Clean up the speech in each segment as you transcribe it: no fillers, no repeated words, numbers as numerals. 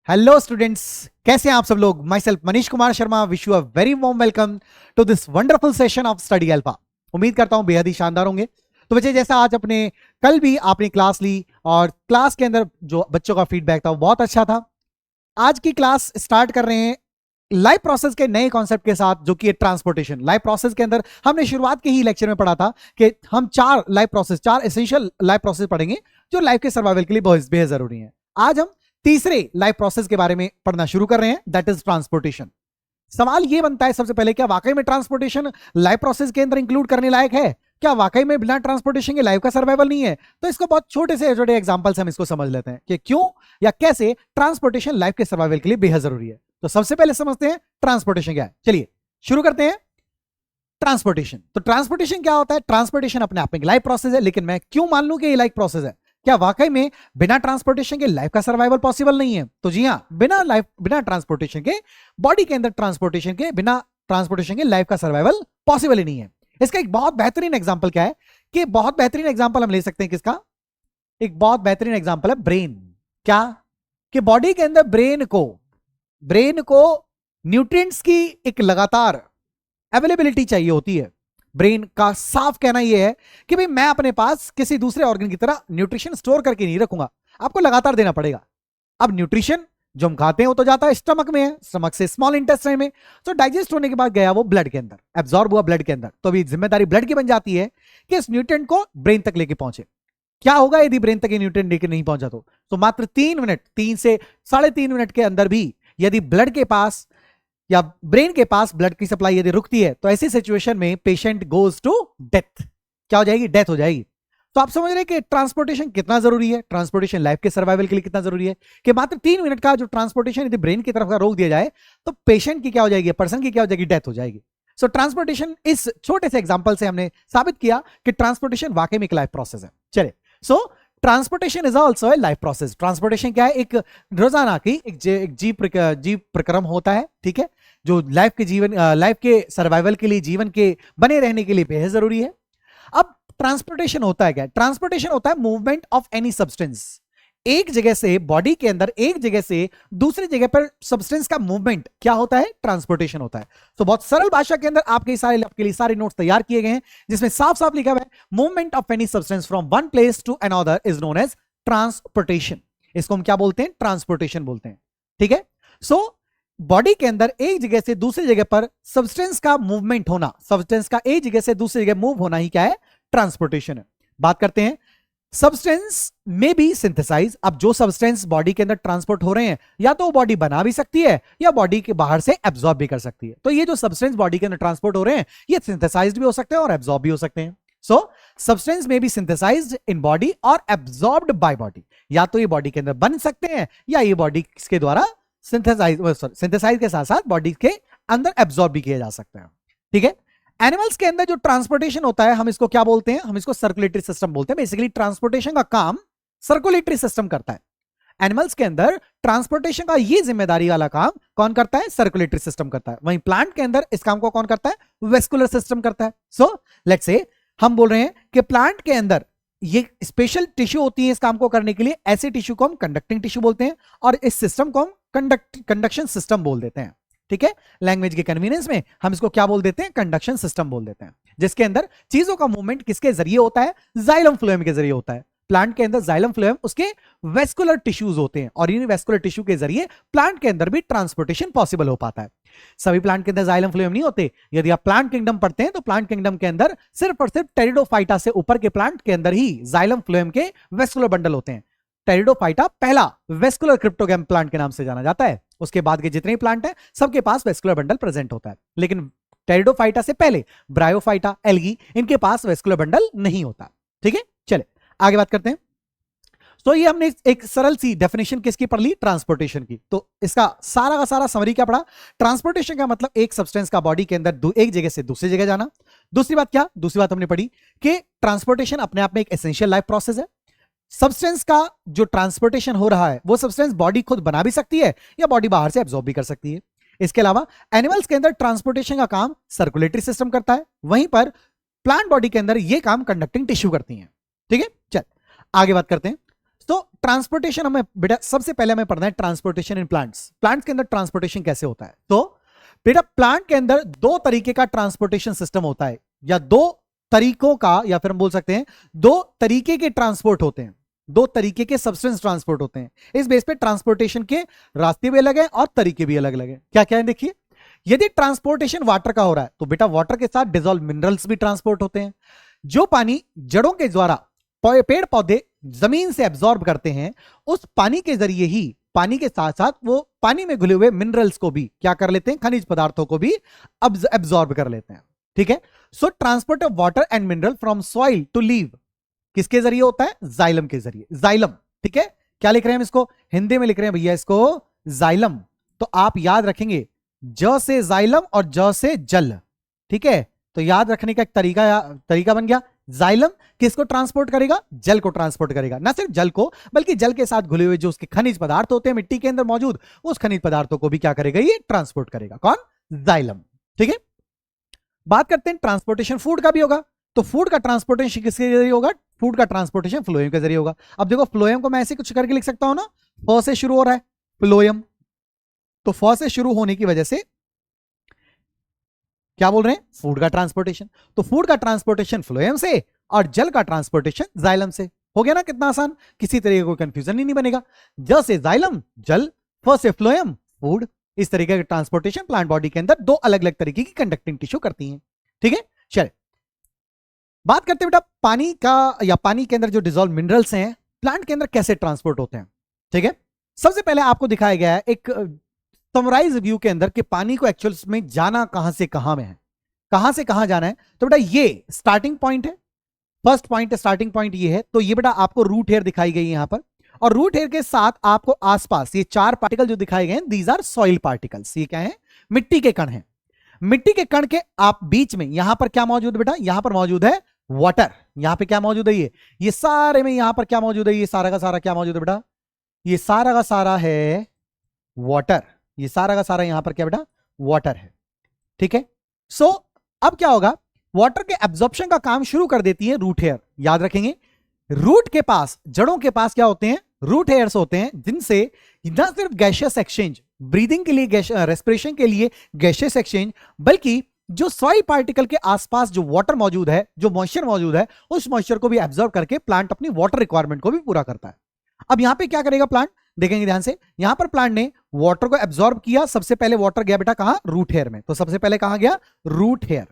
Hello students, कैसे हैं आप सब लोग। Myself Manish Kumar Sharma wish you a very warm welcome to this wonderful session of study alpha. उम्मीद करता हूं बेहद ही शानदार होंगे। तो बच्चे, जैसा आज अपने कल भी आपने क्लास ली और क्लास के अंदर जो बच्चों का फीडबैक था वो बहुत अच्छा था। आज की क्लास स्टार्ट कर रहे हैं लाइव प्रोसेस के नए कॉन्सेप्ट के साथ, जो कि है ट्रांसपोर्टेशन। लाइव प्रोसेस के अंदर हमने शुरुआत के ही लेक्चर में पढ़ा था कि हम चार एसेंशियल लाइव प्रोसेस पढ़ेंगे जो लाइफ के सर्वाइवल के लिए बहुत बेहद जरूरी है। आज हम तीसरे लाइफ प्रोसेस के बारे में पढ़ना शुरू कर रहे हैं, दैट इज ट्रांसपोर्टेशन। सवाल यह बनता है सबसे पहले, क्या वाकई में ट्रांसपोर्टेशन लाइफ प्रोसेस के अंदर इंक्लूड करने लायक है? क्या वाकई में बिना ट्रांसपोर्टेशन के लाइफ का सर्वाइवल नहीं है? तो इसको बहुत छोटे से छोटे एग्जांपल से हम इसको समझ लेते हैं कि क्यों या कैसे ट्रांसपोर्टेशन लाइफ के सर्वाइवल के लिए बेहद जरूरी है। तो सबसे पहले समझते हैं ट्रांसपोर्टेशन क्या है। चलिए शुरू करते हैं। ट्रांसपोर्टेशन, तो ट्रांसपोर्टेशन क्या होता है? ट्रांसपोर्टेशन अपने आप में लाइफ प्रोसेस है, लेकिन मैं क्यों मान लूं कि ये लाइफ प्रोसेस है? क्या वाकई में बिना ट्रांसपोर्टेशन के लाइफ का सर्वाइवल पॉसिबल नहीं है? तो जी हां, बिना ट्रांसपोर्टेशन के, बॉडी के अंदर ट्रांसपोर्टेशन के बिना ट्रांसपोर्टेशन के लाइफ का सर्वाइवल पॉसिबल ही नहीं है। इसका एक बहुत बेहतरीन एग्जांपल क्या है कि बहुत बेहतरीन एग्जांपल हम ले सकते हैं किसका? एक बहुत बेहतरीन एग्जांपल है ब्रेन। क्या कि बॉडी के अंदर ब्रेन को न्यूट्रिएंट्स की एक लगातार अवेलेबिलिटी चाहिए होती है। ब्रेन का साफ कहना यह है कि भाई मैं अपने पास किसी दूसरे ऑर्गन की तरह न्यूट्रिशन स्टोर करके नहीं रखूंगा, आपको लगातार देना पड़ेगा। अब न्यूट्रिशन जो हम खाते हैं वो तो जाता है स्टमक में है, स्टमक से स्मॉल इंटेस्टाइन में, तो डाइजेस्ट होने के बाद गया वो ब्लड के अंदर, एब्जॉर्ब हुआ ब्लड के अंदर। तो अभी जिम्मेदारी ब्लड की बन जाती है कि इस न्यूट्रिएंट को ब्रेन तक लेके पहुंचे। क्या होगा यदि ब्रेन तक ये न्यूट्रिएंट लेके नहीं पहुंचा? तो मात्र 3 से 3.5 मिनट के अंदर भी यदि ब्लड के पास या ब्रेन के पास ब्लड की सप्लाई यदि रुकती है, तो ऐसी सिचुएशन में पेशेंट गोज टू डेथ। क्या हो जाएगी? डेथ हो जाएगी। तो आप समझ रहे हैं कि ट्रांसपोर्टेशन कितना जरूरी है, ट्रांसपोर्टेशन लाइफ के सर्वाइवल के लिए कितना जरूरी है कि मात्र 3 मिनट का जो ट्रांसपोर्टेशन यदि ब्रेन की तरफ का रोक दिया जाए तो पेशेंट की क्या हो जाएगी, पर्सन की क्या हो जाएगी? डेथ हो जाएगी। सो ट्रांसपोर्टेशन, इस छोटे से एग्जांपल से हमने साबित किया कि ट्रांसपोर्टेशन वाकई में एक लाइफ प्रोसेस है। चले, so transportation is also a life process. Transportation क्या है? एक रोजाना की एक जीव प्रक्रम होता है, ठीक है, जो लाइफ के सर्वाइवल के लिए, जीवन के बने रहने के लिए बेहद जरूरी है। अब ट्रांसपोर्टेशन होता है क्या? ट्रांसपोर्टेशन होता है मूवमेंट ऑफ एनी सब्सटेंस। एक जगह से, बॉडी के अंदर एक जगह से दूसरी जगह पर सब्सटेंस का मूवमेंट क्या होता है? ट्रांसपोर्टेशन होता है। तो बहुत सरल भाषा के अंदर आपके लिए सारे नोट्स तैयार किए गए हैं जिसमें साफ साफ लिखा हुआ है, movement of any substance from one place to another is known as transportation. इसको हम क्या बोलते हैं? ट्रांसपोर्टेशन बोलते हैं, ठीक है। सो बॉडी के अंदर एक जगह से दूसरी जगह पर सब्सटेंस का मूवमेंट होना, सब्सटेंस का एक जगह से दूसरी जगह मूव होना ही क्या है? ट्रांसपोर्टेशन है। बात करते हैं सब्सटेंस में बी सिंथेसाइज। अब जो सब्सटेंस बॉडी के अंदर ट्रांसपोर्ट हो रहे हैं, या तो बॉडी बना भी सकती है या बॉडी के बाहर से एब्जॉर्ब भी कर सकती है। तो ये जो सब्सटेंस बॉडी के अंदर ट्रांसपोर्ट हो रहे हैं, ये सिंथेसाइज्ड भी हो सकते हैं और एब्जॉर्ब भी हो सकते हैं। सो सब्सटेंस में बी सिंथेसाइज्ड इन बॉडी और एब्जॉर्ब्ड बाय बॉडी। या तो ये बॉडी के अंदर बन सकते हैं या ये बॉडी के द्वारा सिंथेसाइज के साथ साथ बॉडी के अंदर एब्जॉर्ब भी किए जा सकते हैं, ठीक है। एनिमल्स के अंदर जो ट्रांसपोर्टेशन होता है, हम इसको क्या बोलते हैं? हम इसको सर्कुलेटरी सिस्टम बोलते हैं। बेसिकली ट्रांसपोर्टेशन का काम सर्कुलेटरी सिस्टम करता है। एनिमल्स के अंदर ट्रांसपोर्टेशन का ये जिम्मेदारी वाला काम कौन करता है? सर्कुलेटरी सिस्टम करता है। वहीं प्लांट के अंदर इस काम को कौन करता है? वेस्कुलर सिस्टम करता है। सो लेट्स से हम बोल रहे हैं कि प्लांट के अंदर ये स्पेशल टिश्यू होती है इस काम को करने के लिए। ऐसे टिश्यू को हम कंडक्टिंग टिश्यू बोलते हैं और इस सिस्टम को हम कंडक्शन सिस्टम बोल देते हैं, ठीक है। लैंग्वेज के कन्वीनियंस में हम इसको क्या बोल देते हैं? कंडक्शन सिस्टम बोल देते हैं, जिसके अंदर चीजों का मूवमेंट किसके जरिए होता है? जाइलम फ्लोएम के जरिए होता है। प्लांट के अंदर जाइलम फ्लोएम उसके वेस्कुलर टिश्यूज होते हैं और इन वेस्कुलर टिश्यू के जरिए प्लांट के अंदर भी ट्रांसपोर्टेशन पॉसिबल हो पाता है। सभी प्लांट के अंदर जाइलम फ्लोएम नहीं होते। यदि आप प्लांट किंगडम पढ़ते हैं तो प्लांट किंगडम के अंदर सिर्फ और सिर्फ टेरिडोफाइटा से ऊपर के प्लांट के अंदर ही जाइलम फ्लोएम के वेस्कुलर बंडल होते हैं। टेरिडोफाइटा पहला वेस्कुलर क्रिप्टोगैम प्लांट के नाम से जाना जाता है। उसके बाद के जितने प्लांट हैं सबके पास वेस्कुलर बंडल प्रेजेंट होता है, लेकिन टेरिडोफाइटा से पहले ब्रायोफाइटा, एल्गी, इनके पास वेस्कुलर बंडल नहीं होता, ठीक है। चले आगे बात करते हैं। तो ये हमने एक सरल सी डेफिनेशन किसकी पढ़ ली? ट्रांसपोर्टेशन की। तो इसका सारा का सारा समरी क्या पढ़ा? ट्रांसपोर्टेशन का मतलब एक सब्सटेंस का बॉडी के अंदर एक जगह से दूसरी जगह जाना। दूसरी बात क्या? दूसरी बात हमने पढ़ी कि ट्रांसपोर्टेशन अपने आप में एक एसेंशियल लाइफ प्रोसेस है। सब्सटेंस का जो ट्रांसपोर्टेशन हो रहा है वो सब्सटेंस बॉडी खुद बना भी सकती है या बॉडी बाहर से एब्जॉर्ब भी कर सकती है। इसके अलावा एनिमल्स के अंदर ट्रांसपोर्टेशन का काम सर्कुलेटरी सिस्टम करता है, वहीं पर प्लांट बॉडी के अंदर ये काम कंडक्टिंग टिश्यू करती है, ठीक है। चल आगे बात करते हैं। तो ट्रांसपोर्टेशन हमें बेटा सबसे पहले हमें पढ़ना है ट्रांसपोर्टेशन इन प्लांट्स। प्लांट्स के अंदर ट्रांसपोर्टेशन कैसे होता है? तो बेटा प्लांट के अंदर दो तरीके का ट्रांसपोर्टेशन सिस्टम होता है, या दो तरीकों का, या फिर हम बोल सकते हैं दो तरीके के ट्रांसपोर्ट होते हैं, दो तरीके के सब्सटेंस ट्रांसपोर्ट होते हैं। इस बेस पे ट्रांसपोर्टेशन के रास्ते भी अलग है और तरीके भी अलग अलग है। क्या क्या है देखिए, यदि ट्रांसपोर्टेशन वाटर का हो रहा है तो बेटा वाटर के साथ डिसॉल्व मिनरल्स भी ट्रांसपोर्ट होते हैं। जो पानी जड़ों के द्वारा पेड़ पौधे जमीन से एब्जॉर्ब करते हैं, उस पानी के जरिए ही पानी के साथ साथ वो पानी में घुले हुए मिनरल्स को भी क्या कर लेते हैं, खनिज पदार्थों को भी एब्जॉर्ब कर लेते हैं। ठीक है, so transport of water and mineral from soil to leave किसके जरिए होता है? जाइलम के जरिए। जाइलम, ठीक है, क्या लिख रहे हैं हम इसको? हिंदी में लिख रहे हैं भैया इसको जाइलम। तो आप याद रखेंगे ज से जाइलम और ज से जल। ठीक है, तो याद रखने का एक तरीका बन गया। जाइलम किसको ट्रांसपोर्ट करेगा? जल को ट्रांसपोर्ट करेगा। ना सिर्फ जल को, बल्कि जल के साथ घुले हुए जो उसके खनिज पदार्थ होते हैं मिट्टी के अंदर मौजूद, उस खनिज पदार्थों को भी क्या करेगा? ये ट्रांसपोर्ट करेगा। कौन? जाइलम। ठीक है, बात करते हैं ट्रांसपोर्टेशन फूड का भी होगा। तो फूड का ट्रांसपोर्टेशन किसके जरिए होगा? फूड का ट्रांसपोर्टेशन फ्लोएम के जरिए होगा। अब देखो फ्लोएम को मैं ऐसे कुछ करके लिख सकता हूं ना, फ से शुरू हो रहा है फ्लोएम, तो फ से शुरू होने की वजह से क्या बोल रहे हैं? फूड का ट्रांसपोर्टेशन। तो फूड का ट्रांसपोर्टेशन फ्लोएम से और जल का ट्रांसपोर्टेशन जाइलम से। हो गया ना कितना आसान, किसी तरीके को कंफ्यूजन ही नहीं बनेगा। ज से जाइलम जल, फ से फ्लोएम फूड। इस तरीके के ट्रांसपोर्टेशन प्लांट बॉडी के अंदर दो अलग अलग तरीके की कंडक्टिंग टिश्यू करती हैं। ठीक है, चलिए बात करते हैं बेटा पानी का, या पानी के अंदर जो डिसॉल्व मिनरल्स हैं प्लांट के अंदर कैसे ट्रांसपोर्ट होते हैं। ठीक है, सबसे पहले आपको दिखाया गया है एक समराइज व्यू के अंदर कि पानी को एक्चुअल में जाना कहां से कहां में है, कहां से कहां जाना है। तो बेटा ये स्टार्टिंग पॉइंट है, फर्स्ट पॉइंट है, स्टार्टिंग पॉइंट ये है। तो ये बेटा आपको रूट हेयर दिखाई गई है यहां पर, और रूट हेयर के साथ आपको आसपास ये चार पार्टिकल जो दिखाए गए हैं, दीज आर सॉइल पार्टिकल्स। ये क्या है? मिट्टी के कण हैं। मिट्टी के कण के आप बीच में यहां पर क्या मौजूद है बेटा? यहां पर मौजूद है वाटर। यहां पे क्या मौजूद है? ये सारे में यहां पर क्या मौजूद है? ये सारा का सारा क्या मौजूद है बेटा? ये सारा का सारा है वाटर। ये सारा का सारा यहां पर क्या बेटा? वाटर है। ठीक है, सो अब क्या होगा? वाटर के एब्जॉर्प्शन का काम शुरू कर देती है रूट हेयर। याद रखेंगे रूट के पास, जड़ों के पास क्या होते हैं? रूट हेयर्स होते हैं, जिनसे न सिर्फ गैशियस एक्सचेंज, ब्रीदिंग के लिए, रेस्पिरेशन के लिए गैशियस एक्सचेंज, बल्कि जो सॉइल पार्टिकल के आसपास जो वाटर मौजूद है, जो मॉइस्चर मौजूद है, उस मॉइस्चर को भी एब्जॉर्ब करके प्लांट अपनी वाटर रिक्वायरमेंट को भी पूरा करता है। अब यहां पे क्या करेगा प्लांट? देखेंगे ध्यान से, यहां पर प्लांट ने वाटर को एब्जॉर्ब किया। सबसे पहले वाटर गया बेटा कहां? रूट हेयर में। तो सबसे पहले कहां गया? Root hair.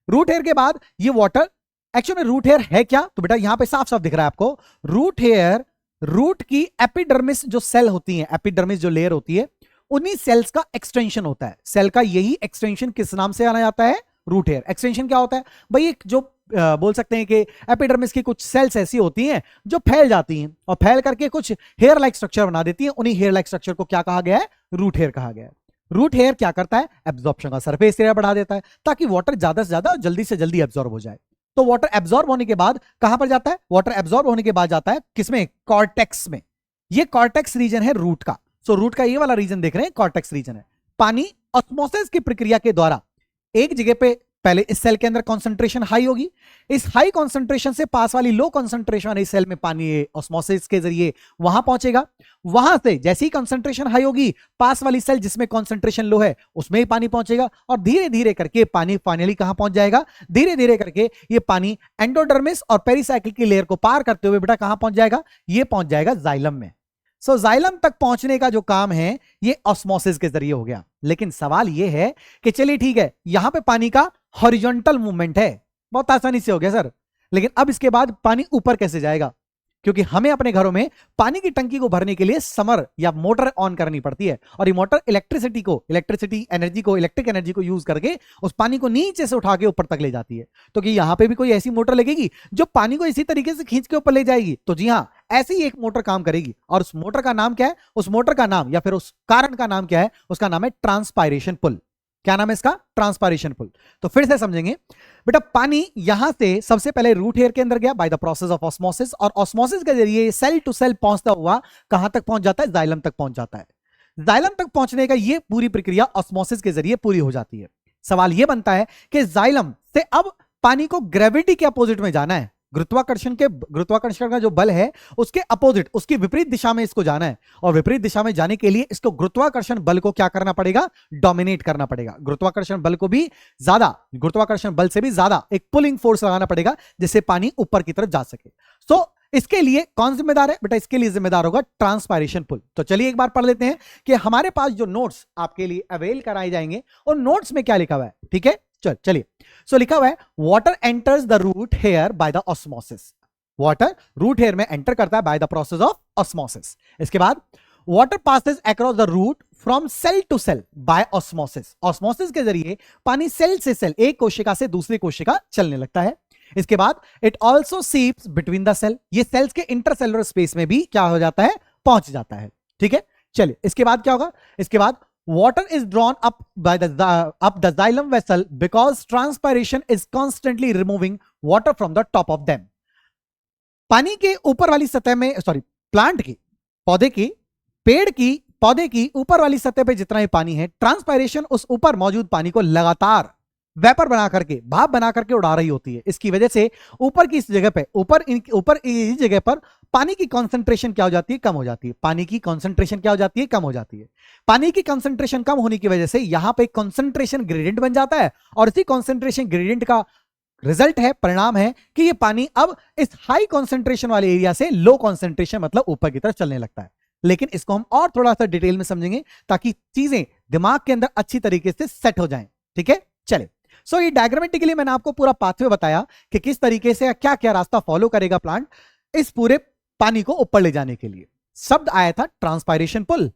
रूट हेयर के बाद ये वाटर, एक्चुअली रूट हेयर है क्या? तो बेटा यहां पे साफ साफ दिख रहा है आपको, रूट हेयर रूट की एपिडर्मिस जो सेल होती है, एपिडर्मिस जो लेयर होती है, उन्हीं सेल्स का एक्सटेंशन होता है। सेल का यही एक्सटेंशन किस नाम से आना जाता है? Root hair. एक्सटेंशन क्या होता है भाई? एक जो बोल सकते हैं कि एपिडर्मिस की कुछ सेल्स ऐसी होती हैं जो फैल जाती हैं और फैल करके कुछ हेयर लाइक स्ट्रक्चर बना देती हैं। उन्हीं हेयर लाइक स्ट्रक्चर को क्या कहा गया है? रूट हेयर कहा गया है। रूट हेयर क्या करता है? एब्जॉर्प्शन का सरफेस एरिया बढ़ा देता है, ताकि वाटर ज्यादा से ज्यादा जल्दी से जल्दी एब्जॉर्ब हो जाए। तो वाटर एब्जॉर्ब होने के बाद कहां पर जाता है? वाटर एब्जॉर्ब होने के बाद जाता है किसमें? कॉर्टेक्स में। ये कॉर्टेक्स रीजन है रूट का। सो रूट का ये वाला रीजन देख रहे हैं, कॉर्टेक्स रीजन है। पानी ऑस्मोसिस की प्रक्रिया के द्वारा एक जगह पे पहले इस सेल के अंदर कंसंट्रेशन हाई होगी, इस हाई कंसंट्रेशन से पास वाली लो कंसंट्रेशन वाली सेल में पानी ऑस्मोसिस के जरिए वहां पहुंचेगा। वहां से जैसे ही कंसंट्रेशन हाई होगी, पास वाली सेल जिसमें कंसंट्रेशन लो है उसमें ही पानी पहुंचेगा, और धीरे धीरे करके पानी फाइनली कहां पहुंच जाएगा? धीरे धीरे करके ये पानी एंडोडर्मिस और पेरिसाइकिल की लेयर को पार करते हुए बेटा कहां पहुंच जाएगा? ये पहुंच जाएगा जाइलम में। सो जाइलम तक पहुंचने का जो काम है ये ऑस्मोसिस के जरिए हो गया। लेकिन सवाल ये है कि चलिए ठीक है, यहां पे पानी का हॉरिजॉन्टल मूवमेंट है, बहुत आसानी से हो गया सर, लेकिन अब इसके बाद पानी ऊपर कैसे जाएगा? क्योंकि हमें अपने घरों में पानी की टंकी को भरने के लिए समर या मोटर ऑन करनी पड़ती है, और ये मोटर इलेक्ट्रिक एनर्जी को यूज करके उस पानी को नीचे से उठा के ऊपर तक ले जाती है। तो कि यहां पे भी कोई ऐसी मोटर लगेगी जो पानी को इसी तरीके से खींच के ऊपर ले जाएगी? तो जी हां, ऐसी ही एक मोटर काम करेगी। और उस मोटर का नाम क्या है? उस मोटर का नाम या फिर उस कारण का नाम क्या है? उसका नाम है ट्रांसपायरेशन पुल। क्या नाम है इसका? ट्रांसपायरेशन पुल। तो फिर से समझेंगे बेटा, पानी यहां से सबसे पहले रूट हेयर के अंदर गया bye the process of osmosis, और ऑस्मोसिस के जरिए सेल टू सेल पहुंचता हुआ कहां तक पहुंच जाता है? जाइलम तक पहुंच जाता है। जाइलम तक पहुंचने का ये पूरी प्रक्रिया ऑस्मोसिस के जरिए पूरी हो जाती है। सवाल यह बनता है कि जाइलम से अब पानी को ग्रेविटी के अपोजिट में जाना है, गुरुत्वाकर्षण का जो बल है उसके अपोजिट, उसकी विपरीत दिशा में इसको जाना है, और विपरीत दिशा में जाने के लिए इसको गुरुत्वाकर्षण बल को क्या करना पड़ेगा, डोमिनेट करना पड़ेगा। गुरुत्वाकर्षण बल को भी ज्यादा, गुरुत्वाकर्षण बल से भी ज्यादा एक पुलिंग फोर्स लगाना पड़ेगा जिससे पानी ऊपर की तरफ जा सके। तो इसके लिए कौन जिम्मेदार है बेटा, इसके लिए जिम्मेदार होगा ट्रांसपायरेशन पुल। तो चलिए एक बार पढ़ लेते हैं कि हमारे पास जो नोट्स आपके लिए अवेल कराए जाएंगे उन नोट्स में क्या लिखा हुआ है। ठीक है, चलिए। सो लिखा हुआ है water enters the root hair by the osmosis. Water root hair में एंटर करता है by the process of osmosis. इसके बाद water passes across the root from cell to cell by osmosis. Osmosis के जरिए पानी सेल से सेल, एक कोशिका से दूसरी कोशिका चलने लगता है। इसके बाद it also seeps between the cell, ये सेल्स के इंटरसेलुलर स्पेस में भी क्या हो जाता है, पहुंच जाता है। ठीक है, चलिए इसके बाद क्या होगा, इसके बाद water is drawn up by the xylem vessel because transpiration is constantly removing water from the top of them। पानी के ऊपर वाली सतह में, प्लांट की, पौधे की, पेड़ की, पौधे की ऊपर वाली सतह पे जितना भी पानी है, ट्रांसपायरेशन उस ऊपर मौजूद पानी को लगातार वेपर बना करके, भाप बना करके उड़ा रही होती है। इसकी वजह से ऊपर की इस जगह पे, ऊपर इस जगह पर पानी की कंसंट्रेशन क्या हो जाती है, कम हो जाती है। पानी की कंसंट्रेशन क्या हो जाती है, कम हो जाती है। पानी की कंसंट्रेशन कम होने की वजह से यहां पे कंसंट्रेशन ग्रेडियंट बन जाता है, और इसी कंसंट्रेशन ग्रेडियंट का रिजल्ट है, परिणाम है कि ये पानी अब इस हाई कंसंट्रेशन वाले एरिया से लो कंसंट्रेशन मतलब ऊपर की तरफ चलने लगता है। लेकिन इसको हम और थोड़ा सा डिटेल में समझेंगे ताकि चीजें दिमाग के अंदर अच्छी तरीके से सेट हो जाएं। ठीक है, चले। सो ये डायग्रामेटिकली मैंने आपको पूरा पाथवे बताया कि किस तरीके से क्या क्या रास्ता फॉलो करेगा प्लांट इस पूरे पानी को ऊपर ले जाने के लिए। शब्द आया था ट्रांसपायरेशन पुल।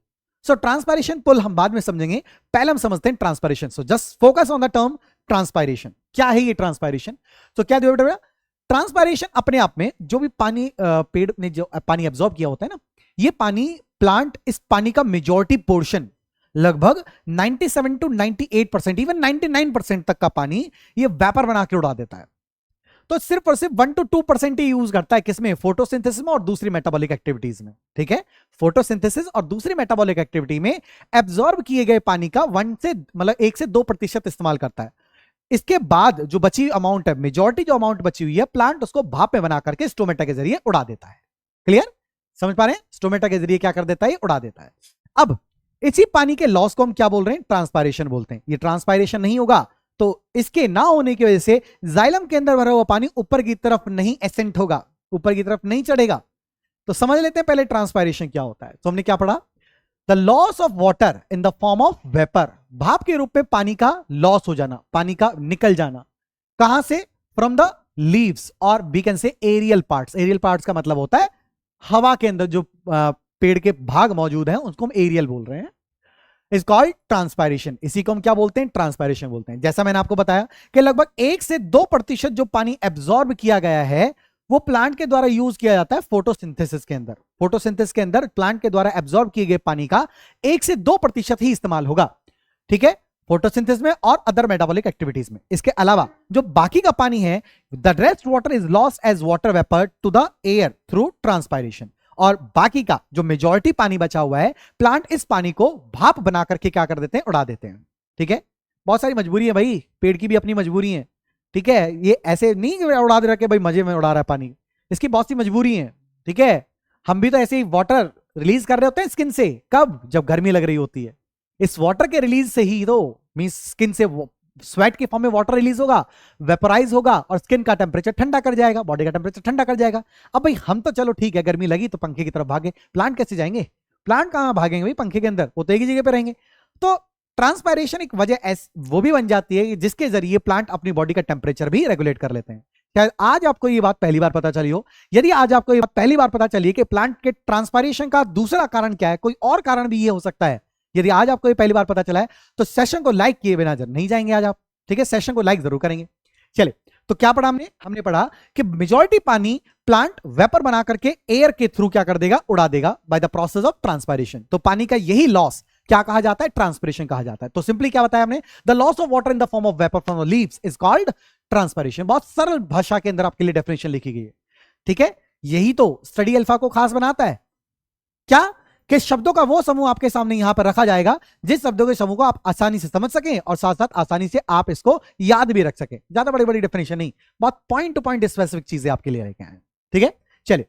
सो ट्रांसपायरेशन पुल हम बाद में समझेंगे, पहले हम समझते हैं transpiration. So just focus on the term transpiration. क्या है ये ट्रांसपायरेशन? तो क्या दिया बेटा, ट्रांसपायरेशन अपने आप में जो भी पानी पेड़ ने जो पानी एब्जॉर्ब किया होता है ना, ये पानी प्लांट इस पानी का मेजॉरिटी पोर्शन, लगभग 97 to 98%, इवन 99% तक का पानी ये वेपर बना के उड़ा देता है। तो सिर्फ और सिर्फ 1 to 2% ही यूज करता है किसमें, फोटोसिंथेसिस में और दूसरी मेटाबॉलिक एक्टिविटीज में। ठीक है, फोटोसिंथेसिस और दूसरी मेटाबॉलिक एक्टिविटी में एब्जॉर्ब किए गए पानी का 1 से 2% इस्तेमाल करता है। इसके बाद जो बची अमाउंट है, मेजॉरिटी जो अमाउंट बची हुई है, प्लांट उसको भाप में बना करके स्टोमेटा के जरिए उड़ा देता है। क्लियर, समझ पा रहे हैं? स्टोमेटा के जरिए क्या कर देता है, उड़ा देता है। अब इसी पानी के लॉस को हम क्या बोल रहे हैं, ट्रांसपायरेशन बोलते हैं। ये ट्रांसपायरेशन नहीं होगा तो इसके ना होने की वजह से जाइलम के अंदर भरा हुआ पानी ऊपर की तरफ नहीं एसेंट होगा, ऊपर की तरफ नहीं चढ़ेगा। तो समझ लेते हैं पहले ट्रांसपायरेशन क्या होता है। तो हमने क्या पढ़ा, the loss of water in the form of vapour, भाप के रूप में पानी का लॉस हो जाना, पानी का निकल जाना। कहां से? फ्रॉम द लीव्स, और we can say aerial parts. Aerial parts का मतलब होता है हवा के अंदर जो पेड़ के भाग मौजूद हैं उसको हम एरियल बोल रहे हैं। Is called transpiration. इसी को हम क्या बोलते हैं, ट्रांसपायरेशन बोलते हैं। जैसा मैंने आपको बताया कि लगभग 1 से 2% जो पानी एब्जॉर्ब किया गया है वो प्लांट के द्वारा यूज किया जाता है फोटोसिंथेसिस के अंदर। फोटोसिंथेसिस के अंदर प्लांट के द्वारा एब्जॉर्ब किए गए पानी का 1 से 2% ही इस्तेमाल होगा। ठीक है, फोटोसिंथेसिस में और अदर मेटाबॉलिक एक्टिविटीज में। इसके अलावा जो बाकी का पानी है, the rest water is lost as water vapour to the air through transpiration. और बाकी का जो मेजॉरिटी पानी बचा हुआ है, प्लांट इस पानी को भाप बना करके क्या कर देते हैं, उड़ा देते हैं। ठीक है, बहुत सारी मजबूरी है भाई, पेड़ की भी अपनी मजबूरी है। ठीक है, ये ऐसे नहीं उड़ा दे रहा कि भाई मजे में उड़ा रहा है पानी, इसकी बहुत सी मजबूरी है। ठीक है, हम भी तो ऐसे ही वाटर रिलीज कर रहे होते हैं स्किन से, कब? जब गर्मी लग रही होती है। इस वाटर के रिलीज से ही तो मींस स्किन से स्वेट के फॉर्म में वाटर रिलीज होगा, वेपराइज होगा और स्किन का टेम्परेचर ठंडा कर जाएगा, बॉडी का टेम्परेचर ठंडा कर जाएगा। अब भाई हम तो चलो ठीक है, गर्मी लगी तो पंखे की तरफ भागे, प्लांट कैसे जाएंगे? प्लांट कहां भागेंगे भाई पंखे के अंदर, वो तो एक ही जगह पे रहेंगे। तो ट्रांसपायरेशन एक वजह वो भी बन जाती है जिसके जरिए प्लांट अपनी बॉडी का टेम्परेचर भी रेगुलेट कर लेते हैं। शायद आज आपको ये बात पहली बार पता चली हो। यदि आज आपको ये बात पहली बार पता चली कि प्लांट के ट्रांसपायरेशन का दूसरा कारण क्या है, कोई और कारण भी ये हो सकता है, यदि आज आपको ये पहली बार पता चला है तो सेशन को लाइक किए बिना नहीं जाएंगे आज आप। ठीक है, सेशन को लाइक जरूर करेंगे। चले, तो क्या पढ़ा हमने पढ़ा कि मेजॉरिटी पानी प्लांट वेपर बना करके एयर के थ्रू क्या कर देगा, उड़ा देगा bye the process of transpiration. तो पानी का यही लॉस क्या कहा जाता है, ट्रांसपिरेशन कहा जाता है। तो सिंपली क्या बताया हमने, the loss of water in the form of vapour from the leaves is called transpiration. बहुत सरल भाषा के अंदर आपके लिए डेफिनेशन लिखी गई है। ठीक है, यही तो स्टडी अल्फा को खास बनाता है। क्या कि शब्दों का वो समूह आपके सामने यहां पर रखा जाएगा जिस शब्दों के समूह को आप आसानी से समझ सकें और साथ साथ आसानी से आप इसको याद भी रख सकें। ज्यादा बड़ी बड़ी डेफिनेशन नहीं, बहुत पॉइंट टू पॉइंट स्पेसिफिक चीजें आपके लिए लेके आए। ठीक है, चलिए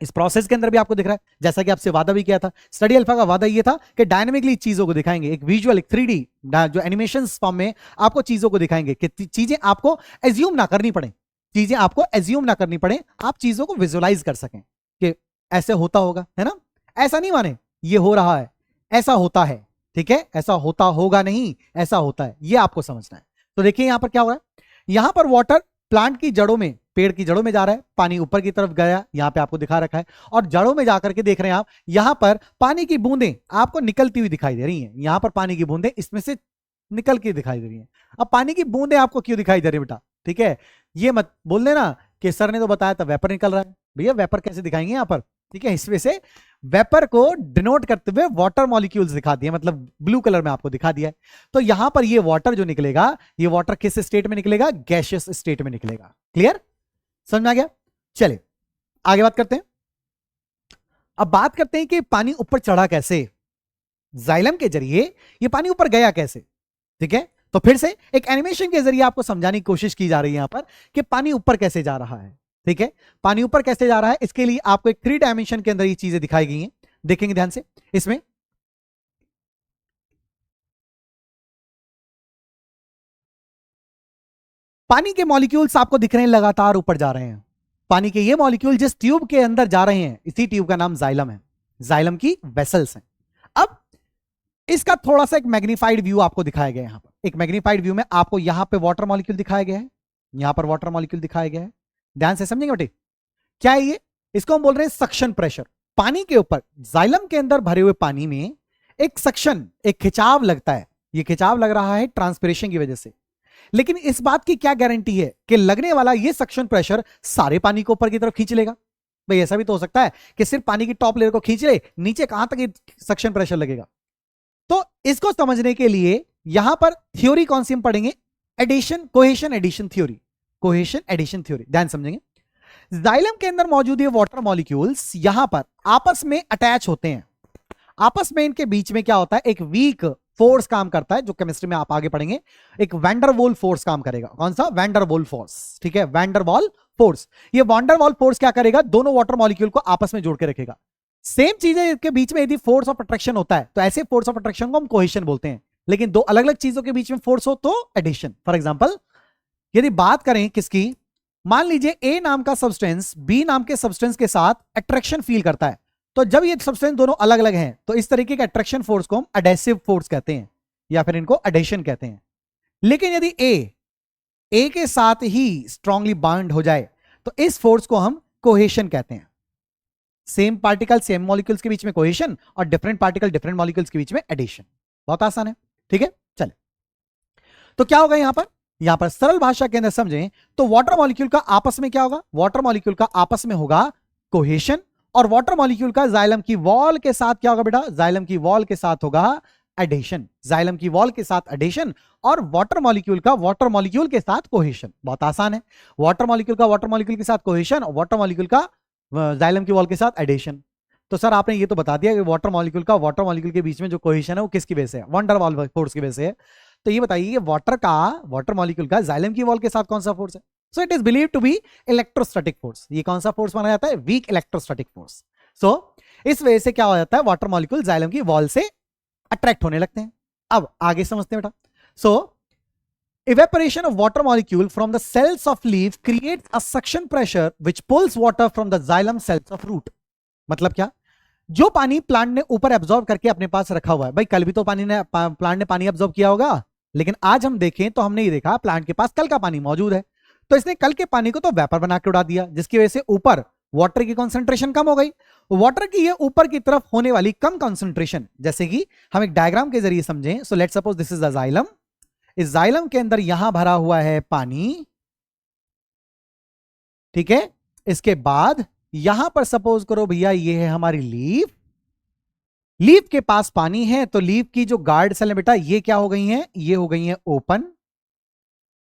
इस प्रोसेस के अंदर भी आपको दिख रहा है, जैसा कि आपसे वादा भी किया था, स्टडी अल्फा का वादा ये था कि डायनामिकली चीजों को दिखाएंगे, एक विजुअल, एक 3D जो एनिमेशन फॉर्म में आपको चीजों को दिखाएंगे कि चीजें आपको एज्यूम ना करनी पड़े, चीजें आपको एज्यूम ना करनी पड़े, आप चीजों को विजुअलाइज कर सकें कि ऐसे होता होगा, है ना। ऐसा नहीं माने ये हो रहा है, ऐसा होता है, ठीक है, ऐसा होता होगा नहीं, ऐसा होता है, ये आपको समझना है। तो देखिए यहां पर क्या हो रहा है, यहां पर वाटर प्लांट की जड़ों में, पेड़ की जड़ों में जा रहा है, पानी ऊपर की तरफ गया, यहां पे आपको दिखा रखा है, और जड़ों में जाकर के देख रहे हैं आप, यहां पर पानी की बूंदें आपको निकलती हुई दिखाई दे रही हैं, यहां पर पानी की बूंदें इसमें से निकल के दिखाई दे रही हैं। अब पानी की बूंदें आपको क्यों दिखाई दे रही है बेटा, ठीक है, ये मत बोल देना कि सर ने तो बताया था वेपर निकल रहा है, भैया वेपर कैसे दिखाएंगे यहां पर, ठीक है, इसमें से वेपर को डिनोट करते हुए वाटर मॉलिक्यूल्स दिखा दिए, मतलब ब्लू कलर में आपको दिखा दिया है। तो यहां पर ये वाटर जो निकलेगा, ये वाटर किस स्टेट में निकलेगा, गैशियस स्टेट में निकलेगा। क्लियर, समझ में आ गया। चलिए आगे बात करते हैं। अब बात करते हैं कि पानी ऊपर चढ़ा कैसे, जाइलम के जरिए ये पानी ऊपर गया कैसे। ठीक है, तो फिर से एक एनिमेशन के जरिए आपको समझाने की कोशिश की जा रही है यहां पर कि पानी ऊपर कैसे जा रहा है। ठीक है, पानी ऊपर कैसे जा रहा है, इसके लिए आपको एक 3 डायमेंशन के अंदर ये चीजें दिखाई गई हैं, देखेंगे ध्यान से। इसमें पानी के मॉलिक्यूल्स आपको दिख रहे हैं लगातार ऊपर जा रहे हैं। पानी के ये मॉलिक्यूल जिस ट्यूब के अंदर जा रहे हैं, इसी ट्यूब का नाम जाइलम है, जाइलम की वेसल्स हैं। अब इसका थोड़ा सा एक मैग्नीफाइड व्यू आपको दिखाया गया है। यहां पर एक मैग्नीफाइड व्यू में आपको यहां पे वाटर मॉलिक्यूल दिखाया गया है, यहां पर वाटर मॉलिक्यूल दिखाया गया है, ध्यान से समझेंगे बेटे। क्या है ये, इसको हम बोल रहे हैं सक्शन प्रेशर। पानी के ऊपर, जाइलम के अंदर भरे हुए पानी में एक सक्शन, एक खिंचाव लगता है। ये खिंचाव लग रहा है ट्रांसपिरेशन की वजह से, लेकिन इस बात की क्या गारंटी है कि लगने वाला ये सक्शन प्रेशर सारे पानी को ऊपर की तरफ खींच लेगा। भाई ऐसा भी तो हो सकता है कि सिर्फ पानी की टॉप लेयर को खींच ले, नीचे कहां तक ये सक्शन प्रेशर लगेगा। तो इसको समझने के लिए यहां पर थ्योरी कौन सी हम पढ़ेंगे, adhesion, cohesion adhesion theory, cohesion adhesion theory, ध्यान समझेंगे। जाइलम के अंदर मौजूद ये वाटर मॉलिक्यूल्स यहां पर आपस में अटैच होते हैं, आपस में इनके बीच में क्या होता है, एक वीक फोर्स काम करता है, जो केमिस्ट्री में आप आगे पढ़ेंगे, एक वैंडरवॉल फोर्स काम करेगा। कौन सा, वैंडरवॉल फोर्स, ठीक है, वैंडरवॉल फोर्स। ये वैंडरवॉल फोर्स क्या करेगा, दोनों वाटर मॉलिक्यूल को आपस में जोड़ के रखेगा। सेम चीजें के बीच में यदि फोर्स ऑफ अट्रैक्शन होता है तो ऐसे फोर्स ऑफ अट्रैक्शन को हम कोहेशन बोलते हैं, लेकिन दो अलग अलग चीजों के बीच में फोर्स हो तो एडिशन। फॉर एग्जांपल यदि बात करें किसकी, मान लीजिए ए नाम का सब्सटेंस बी नाम के सब्सटेंस के साथ अट्रैक्शन फील करता है, तो जब ये सब्सटेंस दोनों अलग अलग हैं तो इस तरीके के अट्रैक्शन फोर्स को हम एडेसिव फोर्स कहते हैं, या फिर इनको एडेशन कहते हैं। लेकिन यदि ए के साथ ही स्ट्रांगली बाउंड हो जाए तो इस फोर्स को हम कोहेशन कहते हैं। सेम पार्टिकल सेम मॉलिक्यूल्स के बीच में कोहेशन और डिफरेंट पार्टिकल डिफरेंट मॉलिक्यूल्स के बीच में एडिशन। बहुत आसान है, ठीक है। चले तो क्या होगा यहां पर सरल भाषा के अंदर समझें तो वाटर मॉलिक्यूल का आपस में क्या होगा, वाटर मॉलिक्यूल का आपस में होगा कोहेशन, और वाटर मॉलिक्यूल का जाइलम की वॉल के साथ क्या होगा बेटा, जाइलम की वॉल के साथ होगा एडिशन, जाइलम की वॉल के साथ एडिशन, और वाटर मॉलिक्यूल का वाटर मॉलिक्यूल के साथ कोहेशन। बहुत आसान है, वाटर मॉलिक्यूल का वाटर मॉलिक्यूल के साथ कोहेशन और वाटर मॉलिक्यूल का जाइलम की वॉल के साथ एडिशन। तो सर आपने ये तो बता दिया कि वाटर मॉलिक्यूल का वाटर मॉलिक्यूल के बीच में जो कोहेशन है वो किसकी वजह से है, वैन डर वाल्स फोर्स की वजह से है। तो ये बताइए वाटर मॉलिक्यूल का जाइलम की वॉल के साथ कौन सा फोर्स है। So it is believe to be electrostatic force. ये कौन सा फोर्स माना जाता है, वीक इलेक्ट्रोस्टैटिक फोर्स। सो इस वजह से क्या हो जाता है, वाटर मॉलिक्यूल जाइलम की वॉल से अट्रैक्ट होने लगते हैं। अब आगे समझते हैं बेटा। सो evaporation of water molecule from the cells of leaf creates a suction pressure which pulls water from the xylem cells of root। मतलब क्या, जो पानी प्लांट ने ऊपर एब्जॉर्ब करके अपने पास रखा हुआ है, भाई कल भी तो प्लांट ने पानी एब्जॉर्ब किया होगा, लेकिन आज हम देखें तो हमने ये देखा प्लांट के पास कल का पानी मौजूद है, तो इसने कल के पानी को तो वेपर बना के उड़ा दिया, जिसकी वजह से ऊपर वाटर की कॉन्सेंट्रेशन कम हो गई। वाटर की ये ऊपर की तरफ होने वाली कम कॉन्सेंट्रेशन, जैसे कि हम एक डायग्राम के जरिए समझें। So let's suppose this is the xylem, इस जाइलम के अंदर यहां भरा हुआ है पानी, ठीक है। इसके बाद यहां पर सपोज करो भैया ये है हमारी लीफ, लीफ के पास पानी है, तो लीफ की जो गार्ड सेल है बेटा ये क्या हो गई हैं, ये हो गई हैं ओपन,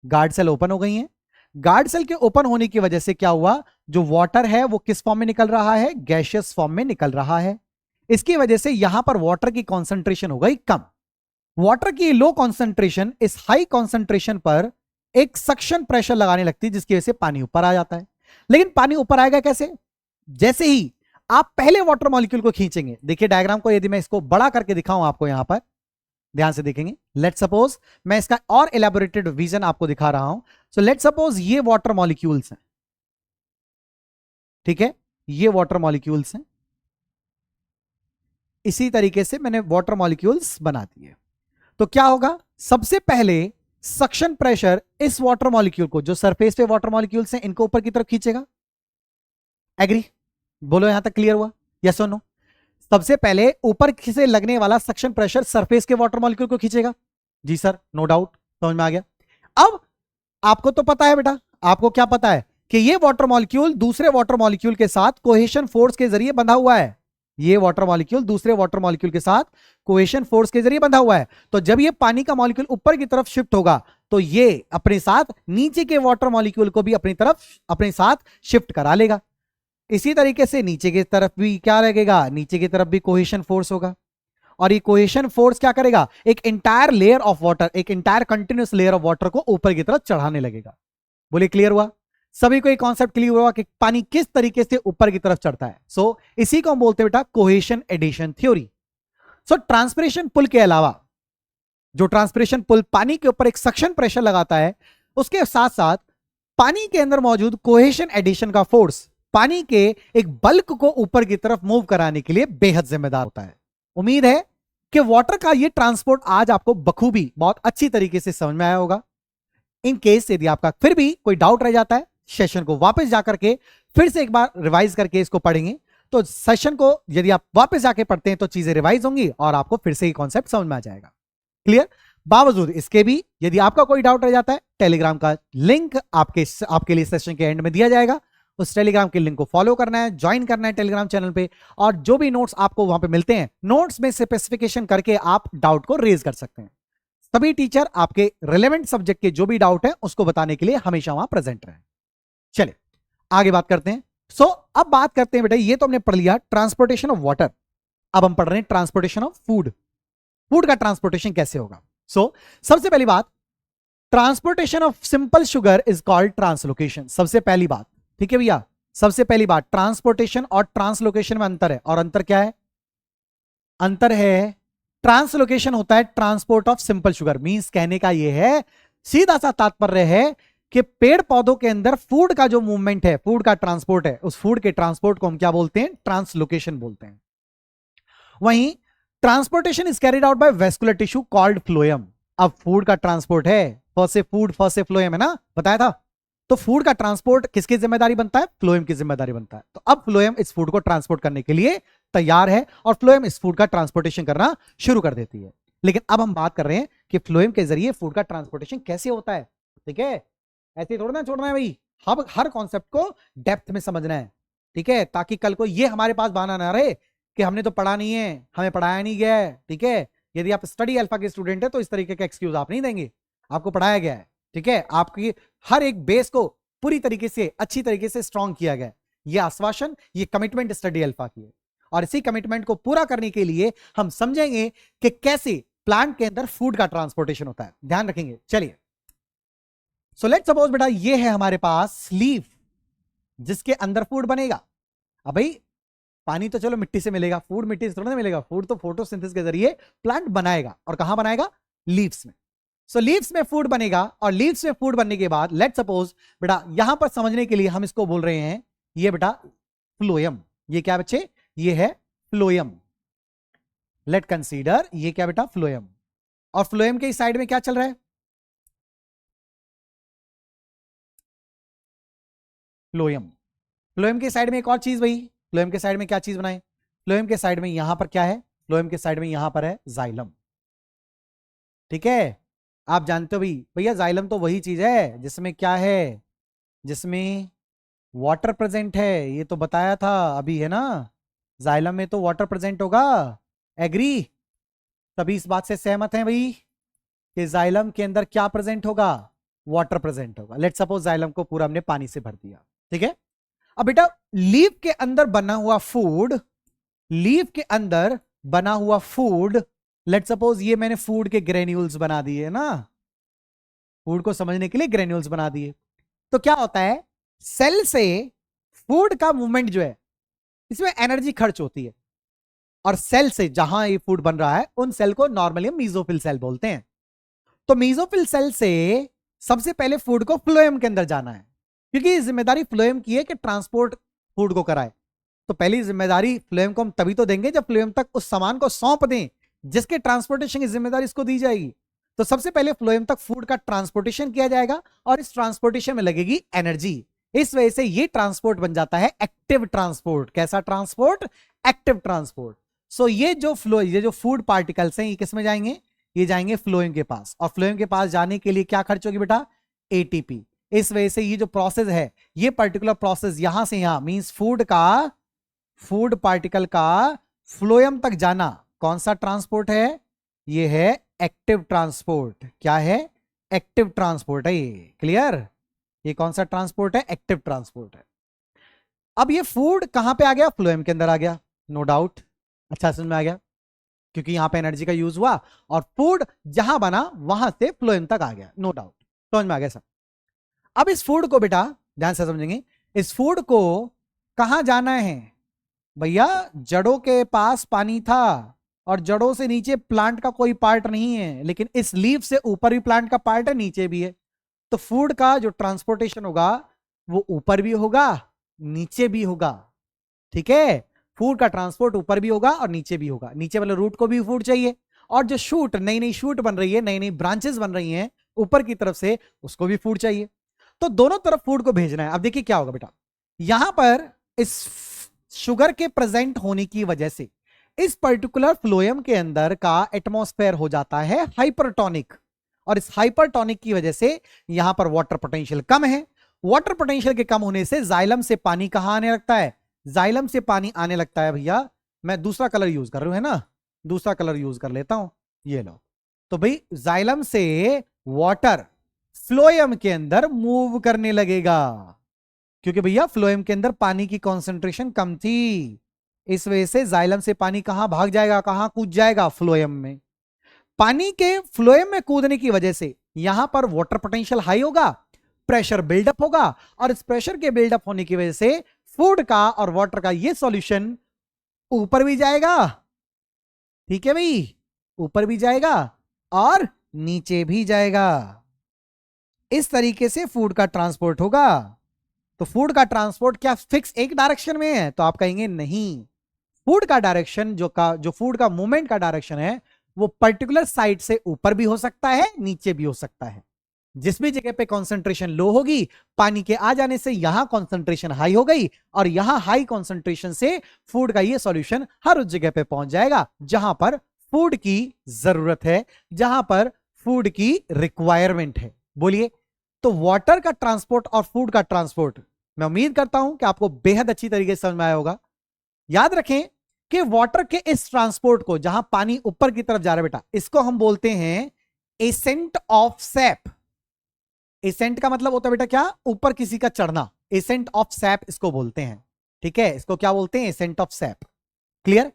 गार्ड सेल ओपन हो गई हैं। गार्ड सेल के ओपन होने की वजह से क्या हुआ, जो वाटर है वो किस फॉर्म में निकल रहा है, गैशियस फॉर्म में निकल रहा है। इसकी वजह से यहां पर वाटर की कॉन्सेंट्रेशन हो गई कम। वाटर की लो कॉन्सेंट्रेशन इस हाई कॉन्सेंट्रेशन पर एक सक्शन प्रेशर लगाने लगती है, जिसकी वजह से पानी ऊपर आ जाता है। लेकिन पानी ऊपर आएगा कैसे? जैसे ही आप पहले वाटर मॉलिक्यूल को खींचेंगे, देखिए डायग्राम को यदि मैं इसको बड़ा करके दिखाऊं आपको, यहां पर ध्यान से देखेंगे, लेट सपोज मैं इसका और एलैबोरेटेड विजन आपको दिखा रहा हूं। सो लेट सपोज ये वाटर मॉलिक्यूल्स हैं, ठीक है, ये वाटर मॉलिक्यूल्स हैं। इसी तरीके से मैंने वाटर मॉलिक्यूल्स बना दिए। तो क्या होगा, सबसे पहले सक्शन प्रेशर इस वाटर मॉलिक्यूल को, जो सरफेस पे वाटर मॉलिक्यूल्स हैं, इनको ऊपर की तरफ खींचेगा। एग्री? बोलो यहां तक क्लियर हुआ? यस और नो? सबसे पहले ऊपर से लगने वाला सक्शन प्रेशर सरफेस के वाटर मॉलिक्यूल को खींचेगा। जी सर, नो डाउट, समझ में आ गया। अब आपको तो पता है बेटा, आपको क्या पता है कि ये वाटर मॉलिक्यूल दूसरे वाटर मॉलिक्यूल के साथ कोहेशन फोर्स के जरिए बंधा हुआ है। ये वाटर मॉलिक्यूल दूसरे वाटर मॉलिक्यूल के साथ कोहेशन फोर्स के जरिए बंधा हुआ है। तो जब ये पानी का मॉलिक्यूल ऊपर की तरफ शिफ्ट होगा, तो ये अपने साथ नीचे के वाटर मॉलिक्यूल को भी अपनी तरफ अपने साथ शिफ्ट करा लेगा। इसी तरीके से नीचे की तरफ भी क्या लगेगा, नीचे की तरफ भी कोहेशन फोर्स होगा। और ये कोहेशन फोर्स क्या करेगा, एक इंटायर लेयर ऑफ वाटर, एक entire continuous layer of water को ऊपर की तरफ चढ़ाने लगेगा। बोले क्लियर हुआ? सभी को एक कॉन्सेप्ट क्लियर हुआ कि पानी किस तरीके से ऊपर की तरफ चढ़ता है। सो इसी को हम बोलते हैं बेटा कोहेशन एडिशन थ्योरी। सो ट्रांसपिरेशन पुल के अलावा, जो ट्रांसपिरेशन पुल पानी के ऊपर एक सक्शन प्रेशर लगाता है, उसके साथ साथ पानी के अंदर मौजूद कोहेशन एडिशन का फोर्स पानी के एक बल्क को ऊपर की तरफ मूव कराने के लिए बेहद जिम्मेदार होता है। उम्मीद है कि वाटर का ये ट्रांसपोर्ट आज आपको बखूबी बहुत अच्छी तरीके से समझ में आया होगा। इन केस यदि आपका फिर भी कोई डाउट रह जाता है, सेशन को वापस जाकर के फिर से एक बार रिवाइज करके इसको पढ़ेंगे, तो सेशन को यदि आप वापस जाके पढ़ते हैं तो चीजें रिवाइज होंगी और आपको फिर से ही कॉन्सेप्ट समझ में आ जाएगा। क्लियर? बावजूद इसके भी यदि आपका कोई डाउट रह जाता है, टेलीग्राम का लिंक आपके लिए सेशन के एंड में दिया जाएगा। उस टेलीग्राम के लिंक को फॉलो करना है, ज्वाइन करना है टेलीग्राम चैनल पे, और जो भी नोट्स आपको वहां पे मिलते हैं, नोट्स में स्पेसिफिकेशन करके आप डाउट को रेज कर सकते हैं। सभी टीचर आपके रिलेवेंट सब्जेक्ट के जो भी डाउट है उसको बताने के लिए हमेशा वहां प्रेजेंट रहे। चलिए आगे बात करते हैं। अब बात करते हैं बेटा, ये तो हमने पढ़ लिया ट्रांसपोर्टेशन ऑफ वाटर। अब हम पढ़ रहे हैं ट्रांसपोर्टेशन ऑफ फूड। फूड का ट्रांसपोर्टेशन कैसे होगा? सबसे पहली बात, transportation of simple sugar is called translocation. सबसे पहली बात, ठीक है भैया, सबसे पहली बात, ट्रांसपोर्टेशन और ट्रांसलोकेशन में अंतर है। और अंतर क्या है? अंतर है, ट्रांसलोकेशन होता है transport of simple sugar. Means कहने का यह है, सीधा सा तात्पर्य है कि पेड़ पौधों के अंदर फूड का जो मूवमेंट है, फूड का ट्रांसपोर्ट है, उस फूड के ट्रांसपोर्ट को हम क्या बोलते हैं? ट्रांसलोकेशन बोलते हैं। वहीं transportation is carried out by vascular tissue called phloem. अब फूड का ट्रांसपोर्ट है, फर्स्ट से फूड फर्स्ट से फ्लोएम है ना, बताया था। तो फूड का ट्रांसपोर्ट किसकी जिम्मेदारी बनता है? फ्लोएम की जिम्मेदारी बनता है। तो अब फ्लोएम इस फूड को ट्रांसपोर्ट करने के लिए तैयार है और फ्लोएम इस फूड का ट्रांसपोर्टेशन करना शुरू कर देती है। लेकिन अब हम बात कर रहे हैं कि फ्लोएम के जरिए फूड का ट्रांसपोर्टेशन कैसे होता है। ठीक है, ऐसे थोड़ा ना छोड़ना है भाई, हम हर कॉन्सेप्ट को डेप्थ में समझना है, ठीक है, ताकि कल को ये हमारे पास बहाना ना रहे कि हमने तो पढ़ा नहीं है, हमें पढ़ाया नहीं गया है। ठीक है, यदि आप स्टडी अल्फा के स्टूडेंट है तो इस तरीके का एक्सक्यूज आप नहीं देंगे, आपको पढ़ाया गया है। ठीक है, आपकी हर एक बेस को पूरी तरीके से अच्छी तरीके से स्ट्रॉन्ग किया गया है। ये आश्वासन, ये कमिटमेंट स्टडी अल्फा की है, और इसी कमिटमेंट को पूरा करने के लिए हम समझेंगे कि कैसे प्लांट के अंदर फूड का ट्रांसपोर्टेशन होता है, ध्यान रखेंगे। चलिए, सो लेट्स सपोज बेटा ये है हमारे पास लीफ, जिसके अंदर फूड बनेगा। अब भाई पानी तो चलो मिट्टी से मिलेगा, फूड मिट्टी से थोड़ा ना मिलेगा, फूड तो फोटोसिंथेसिस के जरिए प्लांट बनाएगा। और कहां बनाएगा? लीव्स में। सो लीव्स में फूड बनेगा, और लीव्स में फूड बनने के बाद लेट्स सपोज बेटा यहां पर समझने के लिए हम इसको बोल रहे हैं, ये बेटा फ्लोएम। ये क्या बच्चे? ये है फ्लोएम। लेट कंसीडर ये क्या बेटा? फ्लोएम। और फ्लोएम के इस साइड में क्या चल रहा है? फ्लोएम। फ्लोएम के साइड में एक और चीज भाई, फ्लोएम के साइड में क्या चीज बनाए? फ्लोएम के साइड में यहां पर क्या है? फ्लोएम के साइड में यहां पर है जाइलम। ठीक है, आप जानते हो भी भैया जाइलम तो वही चीज है जिसमें क्या है? जिसमें वाटर प्रेजेंट है। ये तो बताया था अभी, है ना? जाइलम में तो वाटर प्रेजेंट होगा। एग्री? तभी इस बात से सहमत हैं भाई कि जाइलम के अंदर क्या प्रेजेंट होगा? वाटर प्रेजेंट होगा। लेट्स सपोज जाइलम को पूरा हमने पानी से भर दिया। ठीक है, अब बेटा लीफ के अंदर बना हुआ फूड, लीफ के अंदर बना हुआ फूड, लेट सपोज ये मैंने फूड के ग्रेन्यूल्स बना दिए ना, फूड को समझने के लिए ग्रेन्यूल्स बना दिए, तो क्या होता है, सेल से फूड का मूवमेंट जो है इसमें एनर्जी खर्च होती है, और सेल से जहां ये फूड बन रहा है उन सेल को नॉर्मली हम मीजोफिल सेल बोलते हैं। तो मीजोफिल सेल से सबसे पहले फूड को फ्लोएम के अंदर जाना है, क्योंकि जिम्मेदारी फ्लोएम की है कि ट्रांसपोर्ट फूड को कराए। तो पहली जिम्मेदारी फ्लोएम को हम तभी तो देंगे जब फ्लोएम तक उस सामान को सौंप दें जिसके ट्रांसपोर्टेशन की जिम्मेदारी इसको दी जाएगी। तो सबसे पहले फ्लोएम तक फूड का ट्रांसपोर्टेशन किया जाएगा और इस ट्रांसपोर्टेशन में लगेगी एनर्जी। इस वजह से ये ट्रांसपोर्ट बन जाता है एक्टिव ट्रांसपोर्ट। कैसा ट्रांसपोर्ट? Active transport. सो ये जो फूड पार्टिकल्स हैं ये किस में जाएंगे? ये जाएंगे फ्लोएम के पास, और फ्लोएम के पास जाने के लिए क्या खर्च होगी बेटा? एटीपी। इस वजह से ये जो प्रोसेस है, ये पर्टिकुलर प्रोसेस यहां से यहां मींस फूड पार्टिकल का फ्लोएम तक जाना कौन सा ट्रांसपोर्ट है? ये है एक्टिव ट्रांसपोर्ट। क्या है? एक्टिव ट्रांसपोर्ट है ये। क्लियर? ये कौन सा ट्रांसपोर्ट है? एक्टिव ट्रांसपोर्ट है। अब ये फूड कहां पे आ गया? फ्लोएम के अंदर आ गया, नो डाउट। अच्छा समझ में आ गया, क्योंकि यहां पे एनर्जी का यूज हुआ और फूड जहां बना वहां से फ्लोएम तक आ गया, नो डाउट। समझ में आ गया सब। अब इस फूड को बेटा ध्यान से समझेंगे, इस फूड को कहां जाना है भैया? जड़ों के पास पानी था और जड़ों से नीचे प्लांट का कोई पार्ट नहीं है, लेकिन इस लीफ से ऊपर भी प्लांट का पार्ट है, नीचे भी है। तो फूड का जो ट्रांसपोर्टेशन होगा वो ऊपर भी होगा नीचे भी होगा। ठीक है? फूड का ट्रांसपोर्ट ऊपर भी होगा और नीचे भी होगा। नीचे वाले रूट को भी फूड चाहिए, और जो शूट नई नई शूट बन रही है, नई नई ब्रांचेस बन रही हैं ऊपर की तरफ से, उसको भी फूड चाहिए। तो दोनों तरफ फूड को भेजना है। अब देखिए क्या होगा बेटा, यहां पर इस शुगर के प्रेजेंट होने की वजह से इस पर्टिकुलर फ्लोएम के अंदर का एटमॉस्फेयर हो जाता है हाइपरटोनिक, और इस हाइपरटोनिक की वजह से यहां पर वाटर पोटेंशियल कम है। वाटर पोटेंशियल के कम होने से जाइलम से पानी कहां आने लगता है? जाइलम से पानी आने लगता है भैया, मैं दूसरा कलर यूज कर रहा हूं, है ना, दूसरा कलर यूज कर लेता हूं, ये लो। तो भाई जाइलम से वाटर फ्लोएम के अंदर मूव करने लगेगा, क्योंकि भैया फ्लोएम के अंदर पानी की कंसंट्रेशन कम थी। इस वजह से जाइलम से पानी कहां भाग जाएगा, कहां कूद जाएगा? फ्लोएम में। पानी के फ्लोएम में कूदने की वजह से यहां पर वाटर पोटेंशियल हाई होगा, प्रेशर बिल्डअप होगा, और इस प्रेशर के बिल्डअप होने की वजह से फूड का और वाटर का ये सॉल्यूशन ऊपर भी जाएगा। ठीक है भाई, ऊपर भी जाएगा और नीचे भी जाएगा। इस तरीके से फूड का ट्रांसपोर्ट होगा। तो फूड का ट्रांसपोर्ट क्या फिक्स एक डायरेक्शन में है? तो आप कहेंगे नहीं, फूड का डायरेक्शन जो फूड का मूवमेंट का डायरेक्शन है वो पर्टिकुलर साइड से ऊपर भी हो सकता है नीचे भी हो सकता है। जिस भी जगह पे कंसंट्रेशन लो होगी, पानी के आ जाने से यहां कंसंट्रेशन हाई हो गई, और यहां हाई कंसंट्रेशन से फूड का ये सॉल्यूशन हर उस जगह पे पहुंच जाएगा जहां पर फूड की जरूरत है, जहां पर फूड की रिक्वायरमेंट है। बोलिए, तो वाटर का ट्रांसपोर्ट और फूड का ट्रांसपोर्ट, मैं उम्मीद करता हूं कि आपको बेहद अच्छी तरीके से समझ में आया होगा। याद रखें कि वाटर के इस ट्रांसपोर्ट को, जहां पानी ऊपर की तरफ जा रहा है बेटा, इसको हम बोलते हैं एसेंट ऑफ सैप। एसेंट का मतलब होता है बेटा क्या? ऊपर किसी का चढ़ना। एसेंट ऑफ सैप इसको बोलते हैं। ठीक है, इसको क्या बोलते हैं? Ascent of SAP. क्लियर?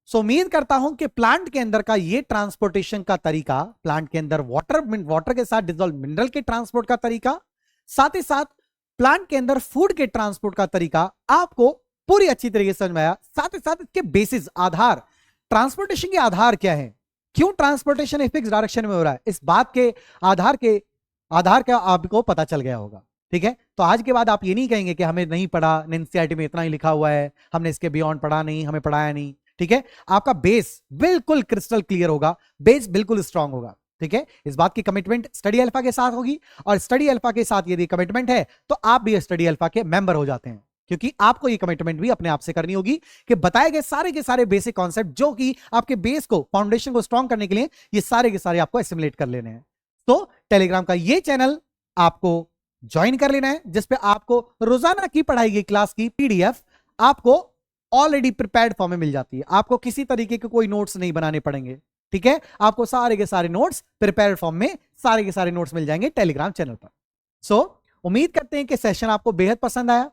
सो उम्मीद करता हूं कि प्लांट के अंदर का ये ट्रांसपोर्टेशन का तरीका, प्लांट के अंदर वाटर के साथ डिसॉल्व मिनरल के ट्रांसपोर्ट का तरीका, साथ ही साथ प्लांट के अंदर फूड के ट्रांसपोर्ट का तरीका आपको पूरी अच्छी तरीके से समझ में आया। साथ ही साथ इसके बेसिस, आधार, ट्रांसपोर्टेशन के आधार क्या है, क्यों ट्रांसपोर्टेशन एक फिक्स डायरेक्शन में हो रहा है, इस बात के आधार का आपको पता चल गया होगा। ठीक है, तो आज के बाद आप ये नहीं कहेंगे कि हमें नहीं पढ़ा, एनसीईआरटी में इतना ही लिखा हुआ है, हमने इसके बियॉन्ड पढ़ा नहीं, हमें पढ़ाया नहीं। ठीक है, आपका बेस बिल्कुल क्रिस्टल क्लियर होगा, बेस बिल्कुल स्ट्रांग होगा। ठीक है, इस बात की कमिटमेंट स्टडी अल्फा के साथ होगी, और स्टडी अल्फा के साथ यदि कमिटमेंट है तो आप भी स्टडी अल्फा के मेंबर हो जाते हैं, क्योंकि आपको ये कमिटमेंट भी अपने आप से करनी होगी कि बताए गए सारे के सारे बेसिक कॉन्सेप्ट जो कि आपके बेस को, फाउंडेशन को स्ट्रांग करने के लिए, ये सारे के सारे आपको एसिमुलेट कर लेने हैं। तो टेलीग्राम का ये चैनल आपको ज्वाइन कर लेना है, जिसपे आपको रोजाना की पढ़ाई गई क्लास की पीडीएफ आपको ऑलरेडी प्रिपेयर्ड फॉर्म में मिल जाती है। आपको किसी तरीके के कोई नोट्स नहीं बनाने पड़ेंगे। ठीक है, आपको सारे के सारे नोट्स प्रिपेयर्ड फॉर्म में, सारे के सारे नोट्स मिल जाएंगे टेलीग्राम चैनल पर। सो उम्मीद करते हैं कि सेशन आपको बेहद पसंद आया।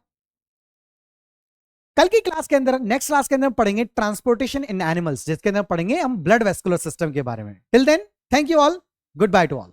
कल की क्लास के अंदर, नेक्स्ट क्लास के अंदर पढ़ेंगे ट्रांसपोर्टेशन इन एनिमल्स, जिसके अंदर पढ़ेंगे हम ब्लड वेस्कुलर सिस्टम के बारे में. Till then, thank you all, goodbye to all.